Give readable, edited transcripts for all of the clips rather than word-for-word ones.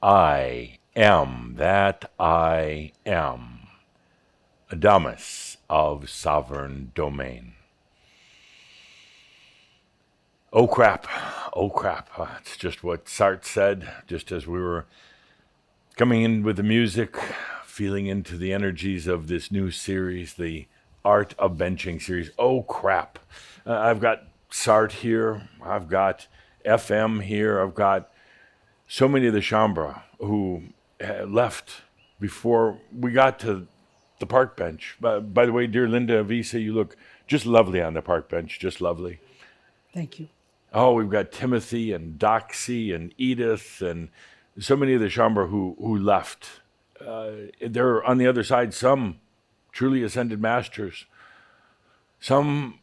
I am that I am, Adamus of sovereign domain. Oh crap, oh crap. It's just what Sartre said, just as we were coming in with the music, feeling into the energies of this new series, the Art of Benching series. Oh crap. I've got Sartre here, I've got FM here, I've got so many of the Chambre who left before we got to the park bench. By the way, dear Linda Avisa, you look just lovely on the park bench, just lovely. Thank you. Oh, we've got Timothy and Doxy and Edith and so many of the Chambre who left. They're on the other side, some truly ascended masters. Some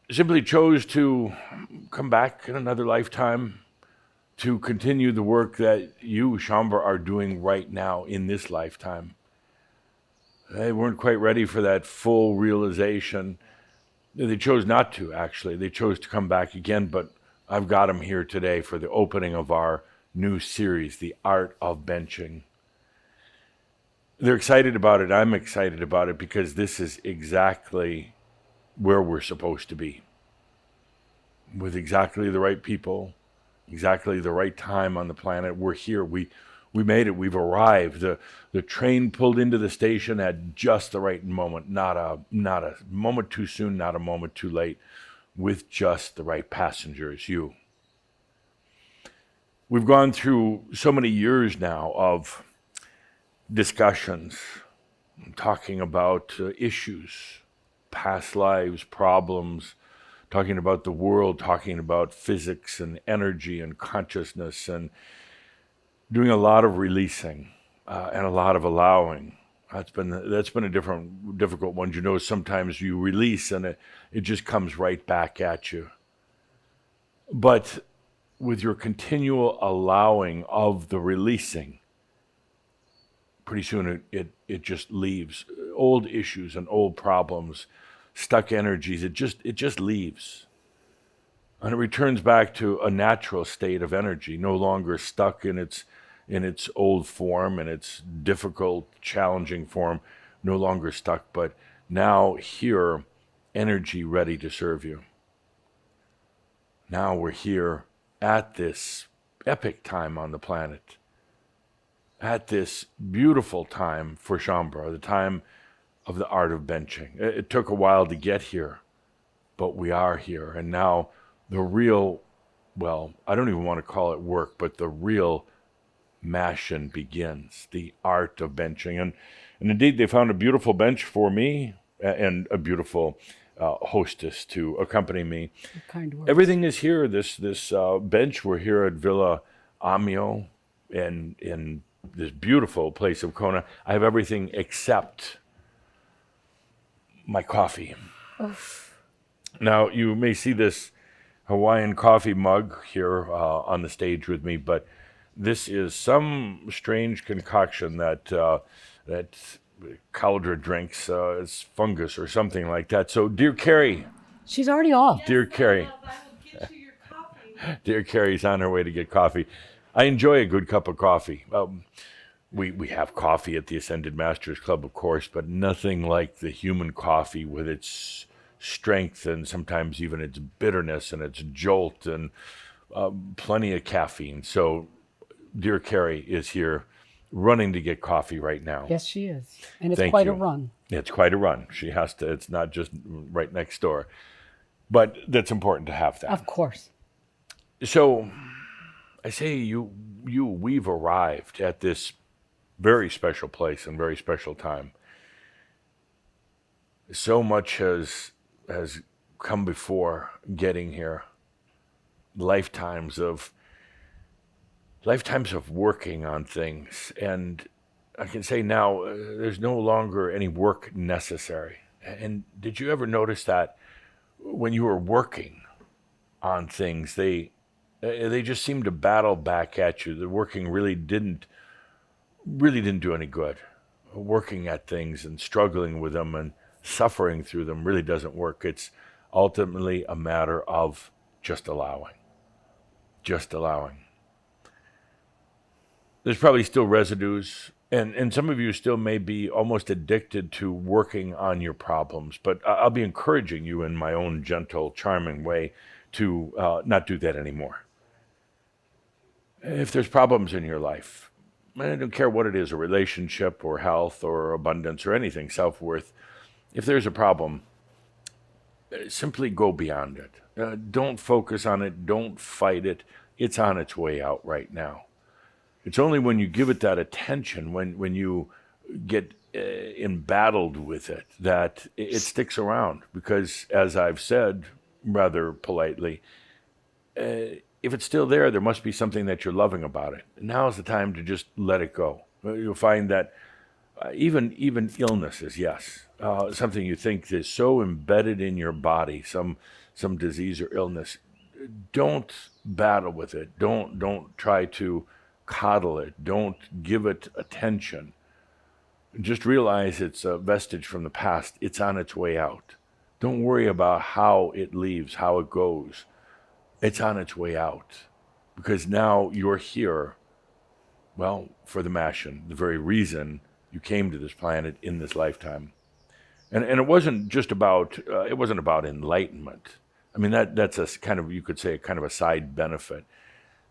simply chose to come back in another lifetime to continue the work that you, Chambre, are doing right now in this lifetime. They weren't quite ready for that full realization. They chose not to, actually. They chose to come back again, but I've got them here today for the opening of our new series, The Art of Benching. They're excited about it. I'm excited about it because this is exactly where we're supposed to be. With exactly the right people, exactly the right time on the planet. We're here. We made it. We've arrived. The train pulled into the station at just the right moment. Not a moment too soon, not a moment too late. With just the right passengers, you. We've gone through so many years now of discussions, talking about issues, past lives, problems, talking about the world, talking about physics and energy and consciousness, and doing a lot of releasing and a lot of allowing. That's been a difficult one. You know, sometimes you release and it just comes right back at you. But with your continual allowing of the releasing, pretty soon it just leaves. Old issues and old problems, stuck energies, it just leaves. And it returns back to a natural state of energy, no longer stuck in its old form, in its difficult, challenging form, no longer stuck, but now here, energy ready to serve you. Now we're here at this epic time on the planet, at this beautiful time for Chambre, the time of the art of benching. It took a while to get here, but we are here. And now the real, well, I don't even want to call it work, but the real Mashin begins, the art of benching. And indeed, they found a beautiful bench for me and a beautiful hostess to accompany me. Kind words. Everything is here. This bench, we're here at Villa Ahmyo in this beautiful place of Kona. I have everything except my coffee. Oof. Now, you may see this Hawaiian coffee mug here on the stage with me, but this is some strange concoction that Cauldre drinks. It's fungus or something like that. So, dear Carrie. She's already off. Dear Carrie. I will get you your coffee. Dear Carrie's on her way to get coffee. I enjoy a good cup of coffee. We have coffee at the Ascended Masters Club, of course, but nothing like the human coffee with its strength and sometimes even its bitterness and its jolt and plenty of caffeine. So, dear Carrie is here running to get coffee right now. Yes, she is. And it's Thank quite you. a run. It's quite a run. She has to, it's not just right next door. But that's important to have that. Of course. So, I say we've arrived at this very special place and very special time. So much has come before getting here. Lifetimes of working on things, and I can say now there's no longer any work necessary. And did you ever notice that when you were working on things, they just seemed to battle back at you? The working really didn't do any good. Working at things and struggling with them and suffering through them really doesn't work. It's ultimately a matter of just allowing. there's probably still residues, and some of you still may be almost addicted to working on your problems, but I'll be encouraging you in my own gentle, charming way to not do that anymore. If there's problems in your life, I don't care what it is, a relationship or health or abundance or anything, self-worth, if there's a problem, simply go beyond it. Don't focus on it. Don't fight it. It's on its way out right now. It's only when you give it that attention, when you get embattled with it, that it sticks around. Because, as I've said rather politely, if it's still there, there must be something that you're loving about it. Now is the time to just let it go. You'll find that even illnesses, yes, something you think is so embedded in your body, some disease or illness, don't battle with it. Don't try to coddle it. Don't give it attention. Just realize it's a vestige from the past. It's on its way out. Don't worry about how it leaves, how it goes. It's on its way out. Because now you're here, well, for the mission, the very reason you came to this planet in this lifetime. And it wasn't just about, it wasn't about enlightenment. I mean, that's a kind of, you could say, a kind of a side benefit.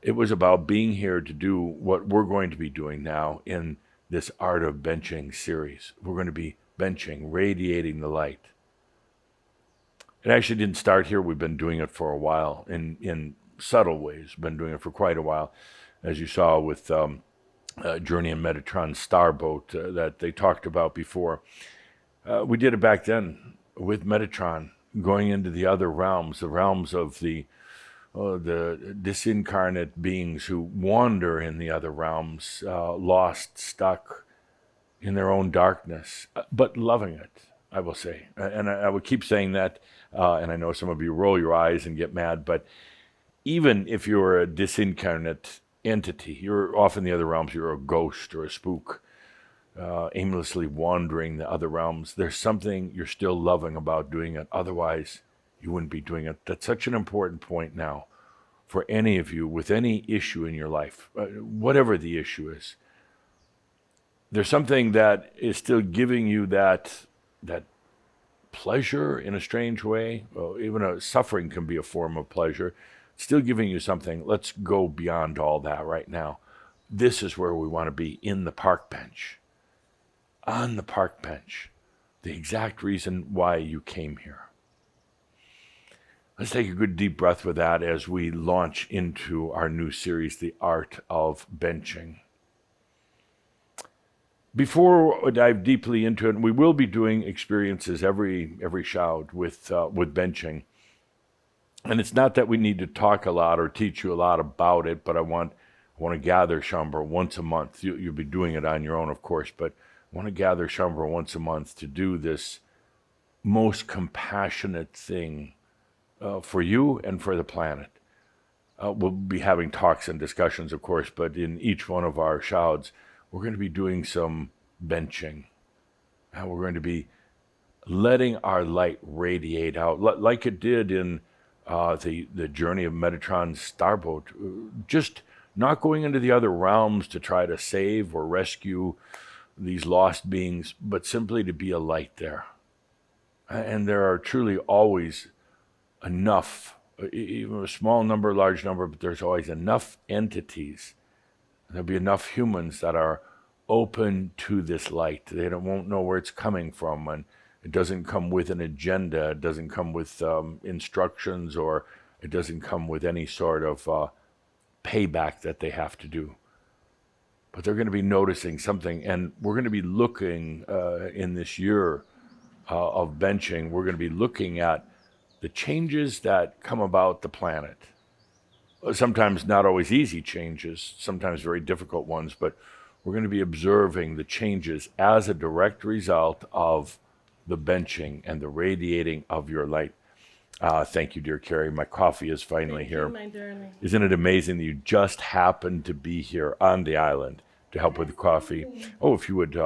It was about being here to do what we're going to be doing now in this Art of Benching series. We're going to be benching, radiating the light. It actually didn't start here. We've been doing it for a while in subtle ways. Been doing it for quite a while, as you saw with Journey and Metatron's starboat that they talked about before. We did it back then with Metatron, going into the other realms, the realms of the disincarnate beings who wander in the other realms, lost, stuck in their own darkness, but loving it, I will say. And I would keep saying that, and I know some of you roll your eyes and get mad, but even if you're a disincarnate entity, you're off in the other realms, you're a ghost or a spook, aimlessly wandering the other realms, there's something you're still loving about doing it. Otherwise, you wouldn't be doing it. That's such an important point now for any of you with any issue in your life, whatever the issue is. There's something that is still giving you that pleasure in a strange way. Well, even a suffering can be a form of pleasure. Still giving you something. Let's go beyond all that right now. This is where we want to be, in the park bench. On the park bench. The exact reason why you came here. Let's take a good deep breath with that as we launch into our new series, The Art of Benching. Before I dive deeply into it, we will be doing experiences every Shoud with benching. And it's not that we need to talk a lot or teach you a lot about it, but I want to gather Shambhara once a month. You'll be doing it on your own, of course, but I want to gather Shambhara once a month to do this most compassionate thing for you and for the planet. We'll be having talks and discussions, of course, but in each one of our Shouds, we're going to be doing some benching. And we're going to be letting our light radiate out, like it did in the journey of Metatron's starboat. Just not going into the other realms to try to save or rescue these lost beings, but simply to be a light there. And there are truly always enough, even a small number, large number, but there's always enough entities. There'll be enough humans that are open to this light. They won't know where it's coming from, and it doesn't come with an agenda. It doesn't come with instructions, or it doesn't come with any sort of payback that they have to do. But they're going to be noticing something, and we're going to be looking in this year of benching, we're going to be looking at the changes that come about the planet. Sometimes not always easy changes, sometimes very difficult ones, but we're going to be observing the changes as a direct result of the benching and the radiating of your light. Thank you, dear Carrie. My coffee is finally here. Thank you, my darling. Isn't it amazing that you just happened to be here on the island to help with the coffee? Oh, if you would,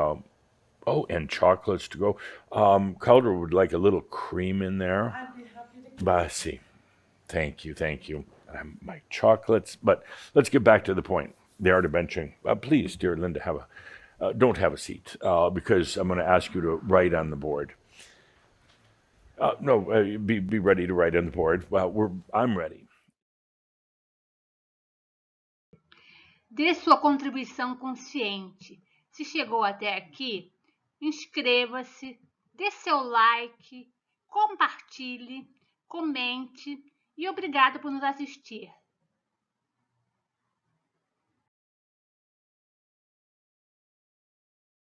and chocolates to go. Calder would like a little cream in there. I'd be happy to. Basi. Thank you. My chocolates. But let's get back to the point. the art of benching. Please, dear Linda, don't have a seat because I'm going to ask you to write on the board. No, be ready to write on the board. I'm ready. Dê sua contribuição consciente. Se chegou até aqui, inscreva-se, dê seu like, compartilhe, comente e obrigado por nos assistir.